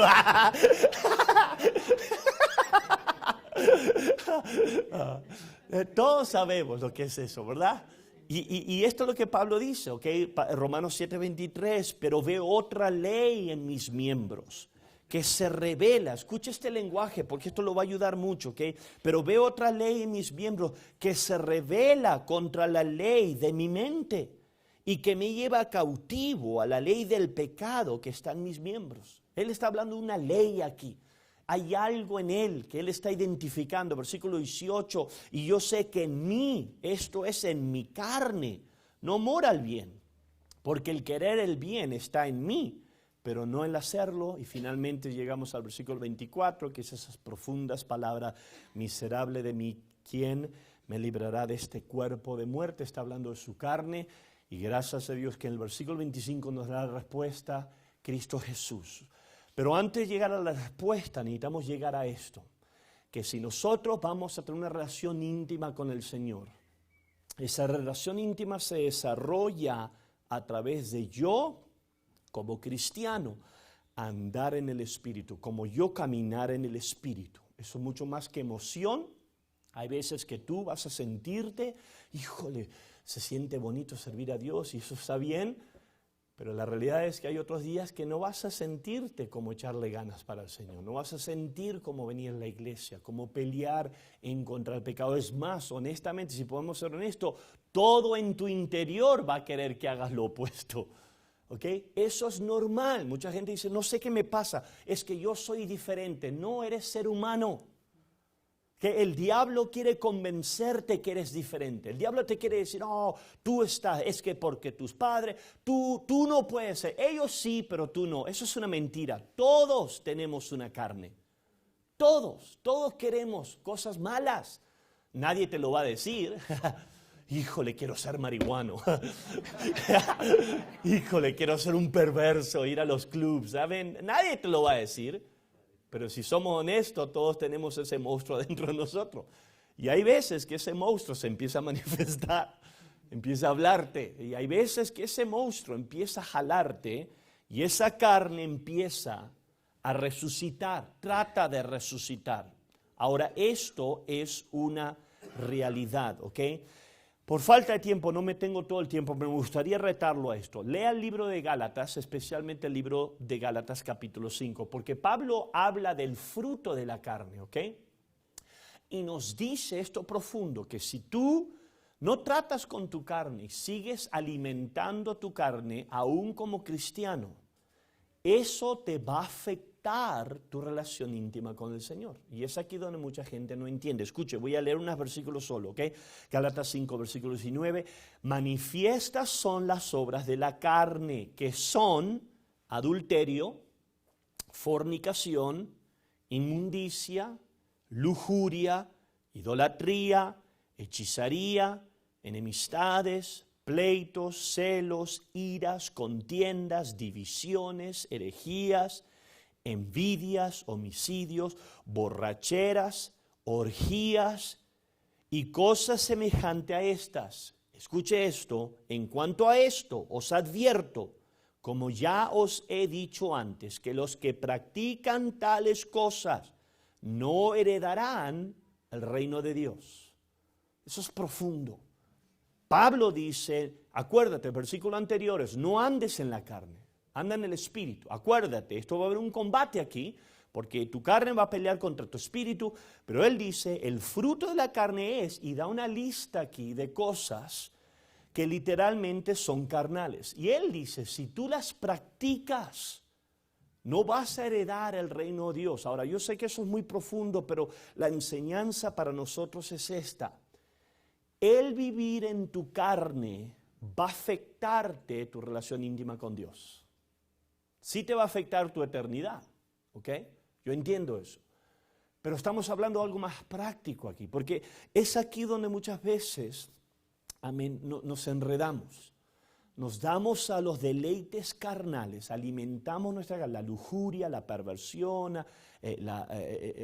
Todos sabemos lo que es eso, ¿verdad? Y esto es lo que Pablo dice, ¿ok? Romanos 7:23, pero veo otra ley en mis miembros que se revela, escucha este lenguaje porque esto lo va a ayudar mucho, ¿ok? Pero veo otra ley en mis miembros que se revela contra la ley de mi mente y que me lleva cautivo a la ley del pecado que está en mis miembros. Él está hablando de una ley aquí. Hay algo en él que él está identificando, versículo 18, y yo sé que en mí, esto es en mi carne, no mora el bien, porque el querer el bien está en mí, pero no el hacerlo. Y finalmente llegamos al versículo 24, que es esas profundas palabras: miserable de mí, ¿quién me librará de este cuerpo de muerte? Está hablando de su carne, y gracias a Dios que en el versículo 25 nos da la respuesta: Cristo Jesús. Pero antes de llegar a la respuesta, necesitamos llegar a esto, que si nosotros vamos a tener una relación íntima con el Señor, esa relación íntima se desarrolla a través de yo, como cristiano, andar en el Espíritu, como yo caminar en el Espíritu. Eso es mucho más que emoción. Hay veces que tú vas a sentirte, híjole, se siente bonito servir a Dios y eso está bien, pero la realidad es que hay otros días que no vas a sentirte como echarle ganas para el Señor, no vas a sentir como venir a la iglesia, como pelear en contra del pecado. Es más, honestamente, si podemos ser honestos, todo en tu interior va a querer que hagas lo opuesto. ¿Okay? Eso es normal. Mucha gente dice, no sé qué me pasa, es que yo soy diferente. No, eres ser humano. Que el diablo quiere convencerte que eres diferente. El diablo te quiere decir, no, tú estás, es que porque tus padres, tú no puedes ser. Ellos sí, pero tú no. Eso es una mentira. Todos tenemos una carne. Todos queremos cosas malas. Nadie te lo va a decir. Híjole, quiero ser marihuano. Híjole, quiero ser un perverso, ir a los clubs. ¿Saben? Nadie te lo va a decir. Pero si somos honestos, todos tenemos ese monstruo dentro de nosotros. Y hay veces que ese monstruo se empieza a manifestar, empieza a hablarte. Y hay veces que ese monstruo empieza a jalarte y esa carne empieza a resucitar, trata de resucitar. Ahora, esto es una realidad, ¿ok? Por falta de tiempo, no me tengo todo el tiempo, pero me gustaría retarlo a esto. Lea el libro de Gálatas, especialmente el libro de Gálatas capítulo 5, porque Pablo habla del fruto de la carne, ¿ok? Y nos dice esto profundo, que si tú no tratas con tu carne y sigues alimentando tu carne, aún como cristiano, eso te va a afectar tu relación íntima con el Señor. Y es aquí donde mucha gente no entiende. Escuche, voy a leer unos versículos solo, ¿ok? Gálatas 5, versículo 19. Manifiestas son las obras de la carne, que son adulterio, fornicación, inmundicia, lujuria, idolatría, hechizaría, enemistades, pleitos, celos, iras, contiendas, divisiones, herejías, envidias, homicidios, borracheras, orgías y cosas semejantes a estas. Escuche esto, en cuanto a esto os advierto, como ya os he dicho antes, que los que practican tales cosas no heredarán el reino de Dios. Eso es profundo. Pablo dice, acuérdate, versículos anteriores, no andes en la carne. Anda en el espíritu. Acuérdate, esto va a haber un combate aquí, porque tu carne va a pelear contra tu espíritu, pero él dice, el fruto de la carne es, y da una lista aquí de cosas que literalmente son carnales. Y él dice, si tú las practicas, no vas a heredar el reino de Dios. Ahora, yo sé que eso es muy profundo, pero la enseñanza para nosotros es esta. El vivir en tu carne va a afectarte tu relación íntima con Dios. Sí te va a afectar tu eternidad, ¿ok? Yo entiendo eso. Pero estamos hablando de algo más práctico aquí, porque es aquí donde muchas veces, amén, nos enredamos. Nos damos a los deleites carnales, alimentamos nuestra la lujuria, la perversión,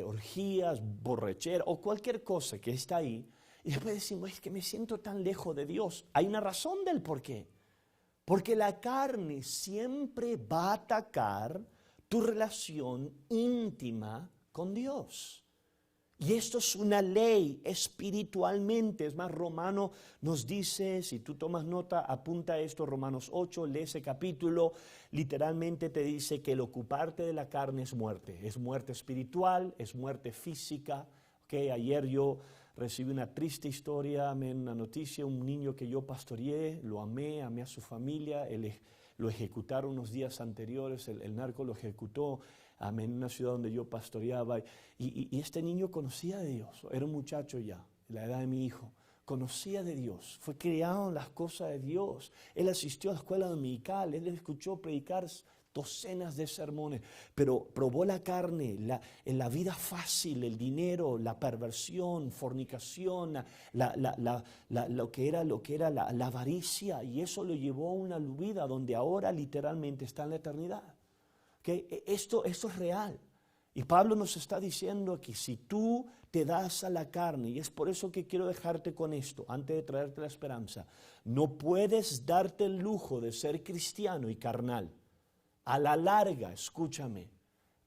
orgías, borrachera o cualquier cosa que está ahí. Y después decimos, es que me siento tan lejos de Dios. Hay una razón del por qué. Porque la carne siempre va a atacar tu relación íntima con Dios. Y esto es una ley espiritualmente. Es más, Romano nos dice, si tú tomas nota, apunta esto, Romanos 8, lee ese capítulo, literalmente te dice que el ocuparte de la carne es muerte espiritual, es muerte física. Okay, ayer yo recibí una triste historia, una noticia, un niño que yo pastoreé, lo amé a su familia, lo ejecutaron unos días anteriores, el narco lo ejecutó en una ciudad donde yo pastoreaba, y este niño conocía a Dios, era un muchacho ya, la edad de mi hijo, conocía de Dios, fue criado en las cosas de Dios. Él asistió a la escuela dominical, él escuchó predicar docenas de sermones, pero probó la carne, la vida fácil, el dinero, la perversión, fornicación, lo que era la avaricia, y eso lo llevó a una vida donde ahora literalmente está en la eternidad. ¿Okay? Esto es real. Y Pablo nos está diciendo que si tú te das a la carne, y es por eso que quiero dejarte con esto, antes de traerte la esperanza, no puedes darte el lujo de ser cristiano y carnal. A la larga, escúchame,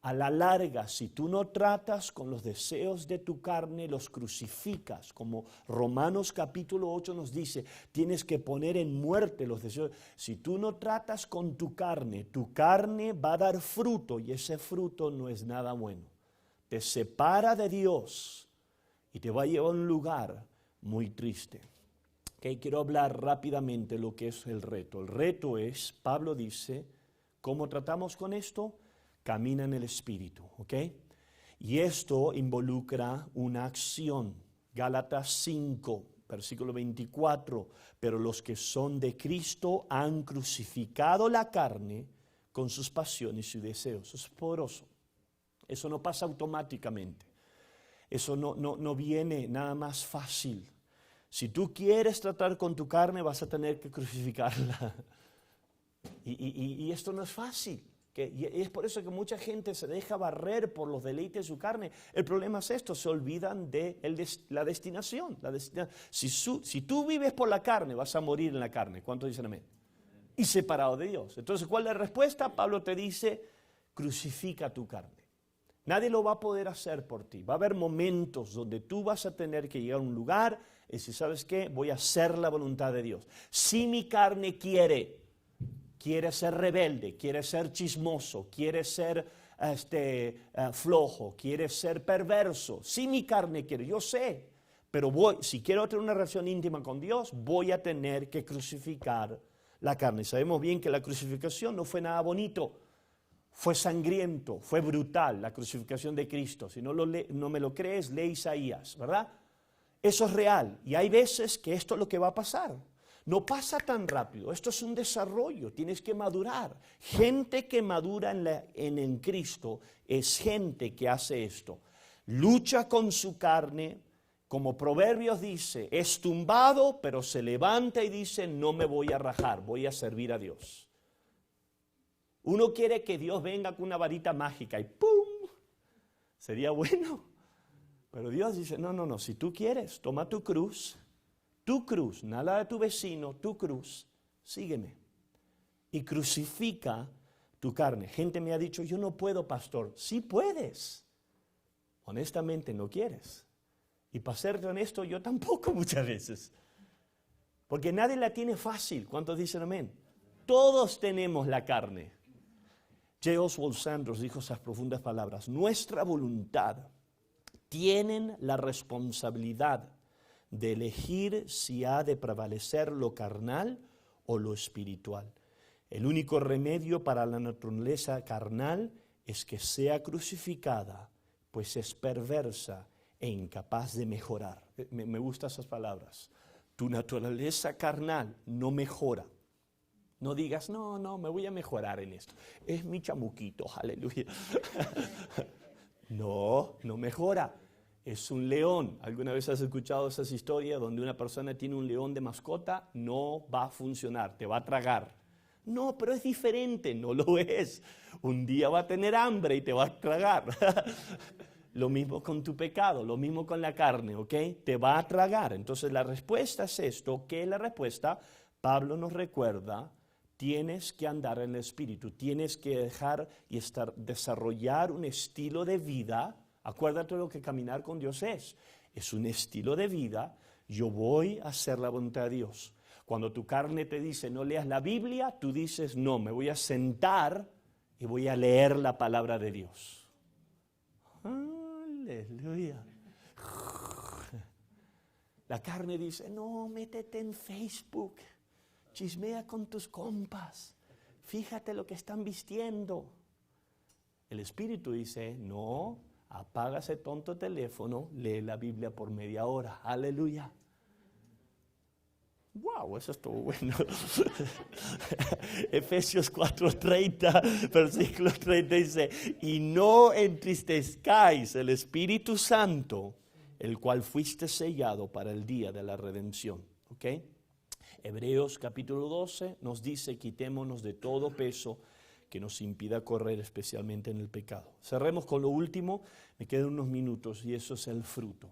a la larga, si tú no tratas con los deseos de tu carne, los crucificas, como Romanos capítulo 8 nos dice, tienes que poner en muerte los deseos. Si tú no tratas con tu carne va a dar fruto, y ese fruto no es nada bueno. Te separa de Dios y te va a llevar a un lugar muy triste. Okay, quiero hablar rápidamente lo que es el reto. El reto es, Pablo dice, ¿cómo tratamos con esto? Camina en el Espíritu, ¿ok? Y esto involucra una acción. Gálatas 5, versículo 24. Pero los que son de Cristo han crucificado la carne con sus pasiones y deseos. Eso es poderoso. Eso no pasa automáticamente. Eso no viene nada más fácil. Si tú quieres tratar con tu carne, vas a tener que crucificarla. Y esto no es fácil. Y es por eso que mucha gente se deja barrer por los deleites de su carne. El problema es esto, se olvidan de la destinación. Si tú vives por la carne, vas a morir en la carne. ¿Cuántos dicen amén? Y separado de Dios. Entonces, ¿cuál es la respuesta? Pablo te dice, crucifica tu carne. Nadie lo va a poder hacer por ti. Va a haber momentos donde tú vas a tener que llegar a un lugar y decir, ¿sabes qué? Voy a hacer la voluntad de Dios. Si mi carne quiere ser rebelde, quiere ser chismoso, quiere ser flojo, quiere ser perverso. Si mi carne quiere, yo sé, pero si quiero tener una relación íntima con Dios, voy a tener que crucificar la carne. Sabemos bien que la crucificación no fue nada bonito, fue sangriento, fue brutal la crucificación de Cristo. Si no me lo crees, lee Isaías, ¿verdad? Eso es real, y hay veces que esto es lo que va a pasar. No pasa tan rápido, esto es un desarrollo, tienes que madurar. Gente que madura en Cristo es gente que hace esto. Lucha con su carne, como Proverbios dice, es tumbado, pero se levanta y dice, no me voy a rajar, voy a servir a Dios. Uno quiere que Dios venga con una varita mágica y ¡pum! Sería bueno. Pero Dios dice, no, si tú quieres, toma tu cruz, nada de tu vecino, tu cruz, sígueme. Y crucifica tu carne. Gente me ha dicho, yo no puedo, pastor. Sí puedes. Honestamente no quieres. Y para ser honesto, yo tampoco muchas veces. Porque nadie la tiene fácil. ¿Cuántos dicen amén? Todos tenemos la carne. J. Oswald Sanders dijo esas profundas palabras. Nuestra voluntad tienen la responsabilidad de elegir si ha de prevalecer lo carnal o lo espiritual. El único remedio para la naturaleza carnal es que sea crucificada, pues es perversa e incapaz de mejorar. Me gustan esas palabras. Tu naturaleza carnal no mejora. No digas, no, me voy a mejorar en esto. Es mi chamuquito, aleluya. No mejora. Es un león. ¿Alguna vez has escuchado esas historias donde una persona tiene un león de mascota? No va a funcionar, te va a tragar. No, pero es diferente, no lo es. Un día va a tener hambre y te va a tragar. Lo mismo con tu pecado, lo mismo con la carne, ¿ok? Te va a tragar. Entonces la respuesta es esto. ¿Qué es la respuesta? Pablo nos recuerda, tienes que andar en el Espíritu, tienes que dejar y desarrollar un estilo de vida. Acuérdate lo que caminar con Dios es. Es un estilo de vida. Yo voy a hacer la voluntad de Dios. Cuando tu carne te dice no leas la Biblia, tú dices no, me voy a sentar y voy a leer la palabra de Dios. Aleluya. La carne dice no, métete en Facebook, chismea con tus compas, fíjate lo que están vistiendo. El Espíritu dice no, apaga ese tonto teléfono, lee la Biblia por media hora. Aleluya. Wow, eso estuvo bueno. Efesios 4:30, versículo 30 dice, y no entristezcáis el Espíritu Santo, el cual fuiste sellado para el día de la redención. ¿Ok? Hebreos capítulo 12 nos dice, quitémonos de todo peso que nos impida correr, especialmente en el pecado. Cerremos con lo último, me quedan unos minutos, y eso es el fruto.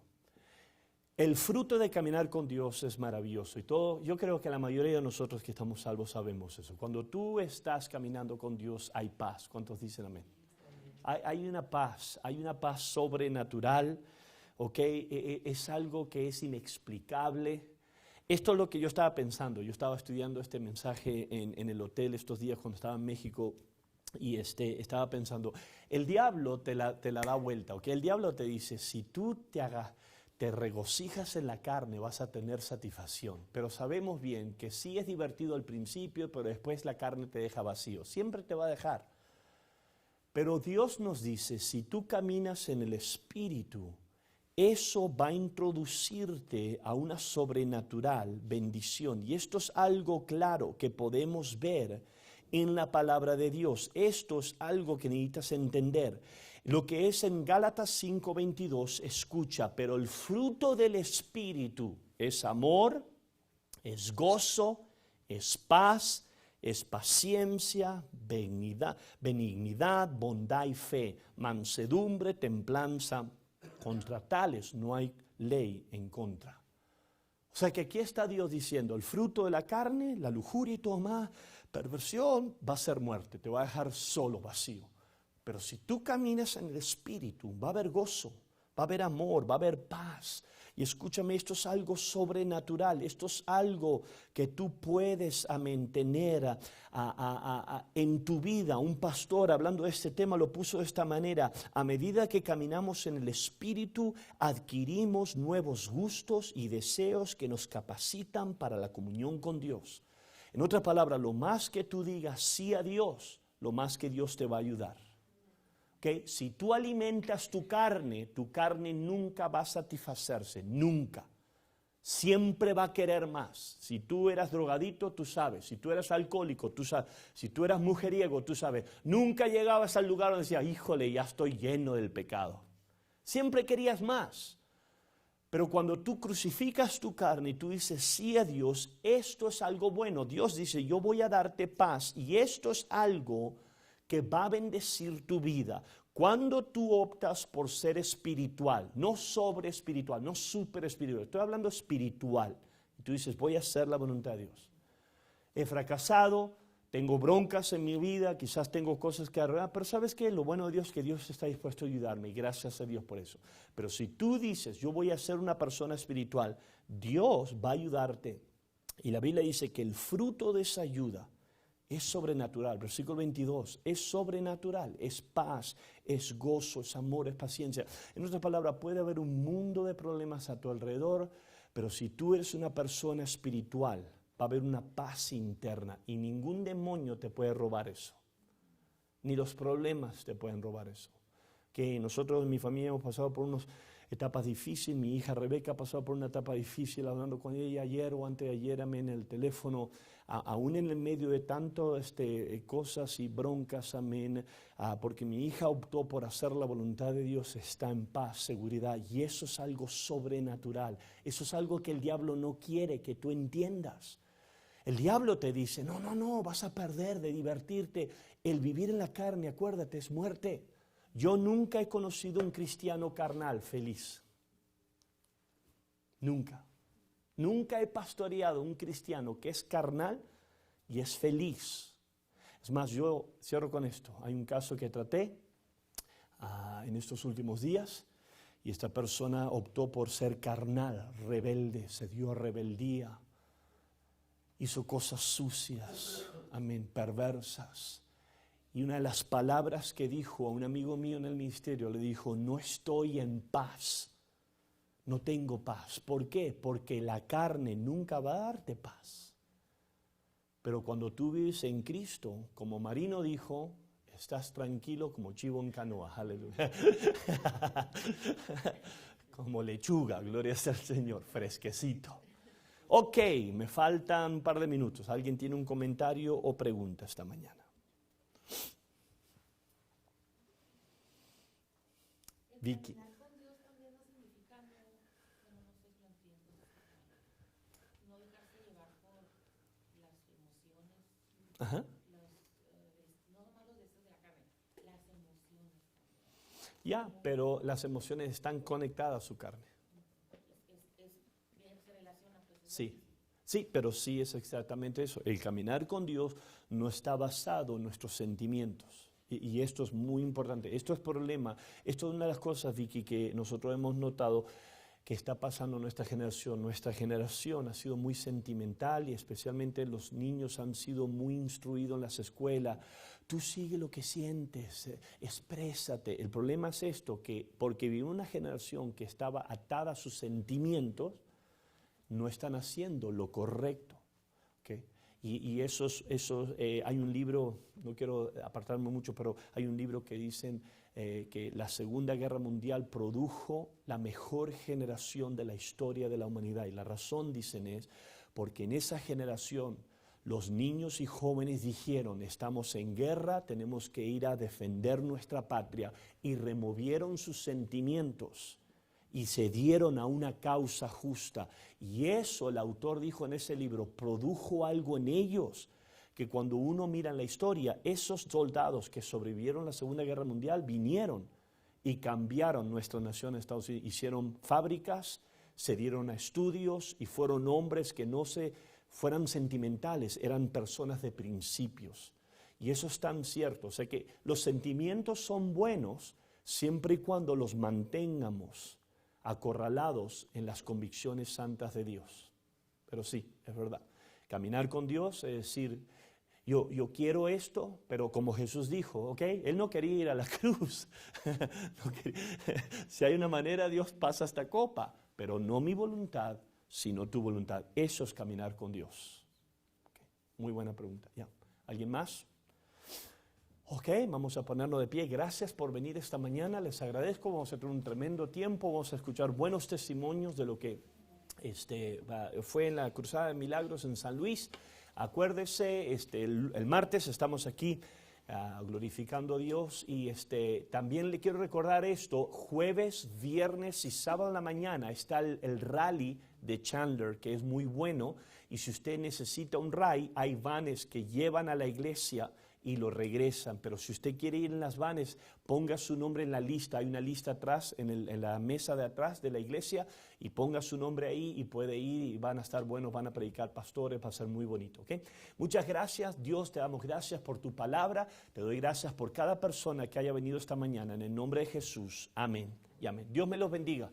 El fruto de caminar con Dios es maravilloso y todo. Yo creo que la mayoría de nosotros que estamos salvos sabemos eso. Cuando tú estás caminando con Dios hay paz. ¿Cuántos dicen amén? Hay una paz sobrenatural, ¿ok? Es algo que es inexplicable. Esto es lo que yo estaba pensando. Yo estaba estudiando este mensaje en el hotel estos días cuando estaba en México y estaba pensando, el diablo te la da vuelta, ¿ok? El diablo te dice, si tú te regocijas en la carne, vas a tener satisfacción. Pero sabemos bien que sí es divertido al principio, pero después la carne te deja vacío. Siempre te va a dejar. Pero Dios nos dice, si tú caminas en el Espíritu, eso va a introducirte a una sobrenatural bendición. Y esto es algo claro que podemos ver en la palabra de Dios. Esto es algo que necesitas entender. Lo que es en Gálatas 5:22, escucha, pero el fruto del Espíritu es amor, es gozo, es paz, es paciencia, benignidad, bondad y fe, mansedumbre, templanza. Contra tales no hay ley en contra. O sea que aquí está Dios diciendo, el fruto de la carne, la lujuria y todo más, perversión, va a ser muerte, te va a dejar solo, vacío. Pero si tú caminas en el Espíritu, va a haber gozo, va a haber amor, va a haber paz. Y escúchame, esto es algo sobrenatural, esto es algo que tú puedes tener en tu vida. Un pastor hablando de este tema lo puso de esta manera, a medida que caminamos en el Espíritu, adquirimos nuevos gustos y deseos que nos capacitan para la comunión con Dios. En otras palabras, lo más que tú digas sí a Dios, lo más que Dios te va a ayudar. ¿Okay? Si tú alimentas tu carne nunca va a satisfacerse, nunca. Siempre va a querer más. Si tú eras drogadito, tú sabes. Si tú eras alcohólico, tú sabes. Si tú eras mujeriego, tú sabes. Nunca llegabas al lugar donde decías, híjole, ya estoy lleno del pecado. Siempre querías más. Pero cuando tú crucificas tu carne y tú dices sí a Dios, esto es algo bueno. Dios dice, yo voy a darte paz y esto es algo que va a bendecir tu vida. Cuando tú optas por ser espiritual, no sobre espiritual, no super espiritual, estoy hablando espiritual, y tú dices, voy a hacer la voluntad de Dios. He fracasado, tengo broncas en mi vida, quizás tengo cosas que arreglar, pero ¿sabes qué? Lo bueno de Dios es que Dios está dispuesto a ayudarme, y gracias a Dios por eso. Pero si tú dices, yo voy a ser una persona espiritual, Dios va a ayudarte. Y la Biblia dice que el fruto de esa ayuda es sobrenatural. Versículo 22, es sobrenatural, es paz, es gozo, es amor, es paciencia. En otras palabras, puede haber un mundo de problemas a tu alrededor, pero si tú eres una persona espiritual, va a haber una paz interna y ningún demonio te puede robar eso. Ni los problemas te pueden robar eso. Que nosotros en mi familia hemos pasado por unas etapas difíciles. Mi hija Rebeca ha pasado por una etapa difícil, hablando con ella ayer o antes de ayer, en el teléfono, aún en el medio de tantas cosas y broncas, amén, porque mi hija optó por hacer la voluntad de Dios, está en paz, seguridad, y eso es algo sobrenatural. Eso es algo que el diablo no quiere que tú entiendas. El diablo te dice, no, vas a perder de divertirte. El vivir en la carne, acuérdate, es muerte. Yo nunca he conocido un cristiano carnal feliz. Nunca. Nunca he pastoreado un cristiano que es carnal y es feliz. Es más, yo cierro con esto. Hay un caso que traté en estos últimos días y esta persona optó por ser carnal, rebelde, se dio a rebeldía. Hizo cosas sucias, amén, perversas. Y una de las palabras que dijo a un amigo mío en el ministerio, le dijo, no estoy en paz, no tengo paz. ¿Por qué? Porque la carne nunca va a darte paz. Pero cuando tú vives en Cristo, como Marino dijo, estás tranquilo como chivo en canoa, aleluya. Como lechuga, gloria sea al Señor, fresquecito. Ok, me faltan un par de minutos. ¿Alguien tiene un comentario o pregunta esta mañana? Vicky. Caminar con Dios también no significa no sé si lo entiendo. No dejarse llevar por las emociones, Ajá. no nomás los deseos de la carne, las emociones también. Ya, pero las emociones están conectadas a su carne. Se relaciona pues. Sí, sí, pero sí es exactamente eso. El caminar con Dios no está basado en nuestros sentimientos. Y esto es muy importante. Esto es problema. Esto es una de las cosas, Vicky, que nosotros hemos notado que está pasando en nuestra generación. Nuestra generación ha sido muy sentimental y especialmente los niños han sido muy instruidos en las escuelas. Tú sigue lo que sientes, exprésate. El problema es esto, que porque vive una generación que estaba atada a sus sentimientos, no están haciendo lo correcto. ¿Okay? Y hay un libro, no quiero apartarme mucho, pero hay un libro que dicen que la Segunda Guerra Mundial produjo la mejor generación de la historia de la humanidad. Y la razón, dicen, es porque en esa generación los niños y jóvenes dijeron, estamos en guerra, tenemos que ir a defender nuestra patria, y removieron sus sentimientos y se dieron a una causa justa. Y eso, el autor dijo en ese libro, produjo algo en ellos, que cuando uno mira en la historia, esos soldados que sobrevivieron a la Segunda Guerra Mundial vinieron y cambiaron nuestra nación, Estados Unidos. Hicieron fábricas, se dieron a estudios y fueron hombres que no se fueran sentimentales, eran personas de principios. Y eso es tan cierto. O sea que los sentimientos son buenos siempre y cuando los mantengamos acorralados en las convicciones santas de Dios. Pero sí, es verdad. Caminar con Dios es decir, yo quiero esto, pero como Jesús dijo, ¿ok? Él no quería ir a la cruz. Si hay una manera, Dios pasa esta copa, pero no mi voluntad, sino tu voluntad. Eso es caminar con Dios. Okay. Muy buena pregunta. ¿Ya? ¿Alguien más? Ok, vamos a ponernos de pie. Gracias por venir esta mañana, les agradezco. Vamos a tener un tremendo tiempo, vamos a escuchar buenos testimonios de lo que fue en la Cruzada de Milagros en San Luis. Acuérdese, el martes estamos aquí glorificando a Dios y también le quiero recordar esto, jueves, viernes y sábado en la mañana está el rally de Chandler, que es muy bueno, y si usted necesita un rally, hay vanes que llevan a la iglesia y lo regresan, pero si usted quiere ir en las vanes, ponga su nombre en la lista, hay una lista atrás, en la mesa de atrás de la iglesia, y ponga su nombre ahí y puede ir y van a estar buenos, van a predicar pastores, va a ser muy bonito, ¿ok? Muchas gracias, Dios, te damos gracias por tu palabra, te doy gracias por cada persona que haya venido esta mañana, en el nombre de Jesús, amén y amén. Dios me los bendiga.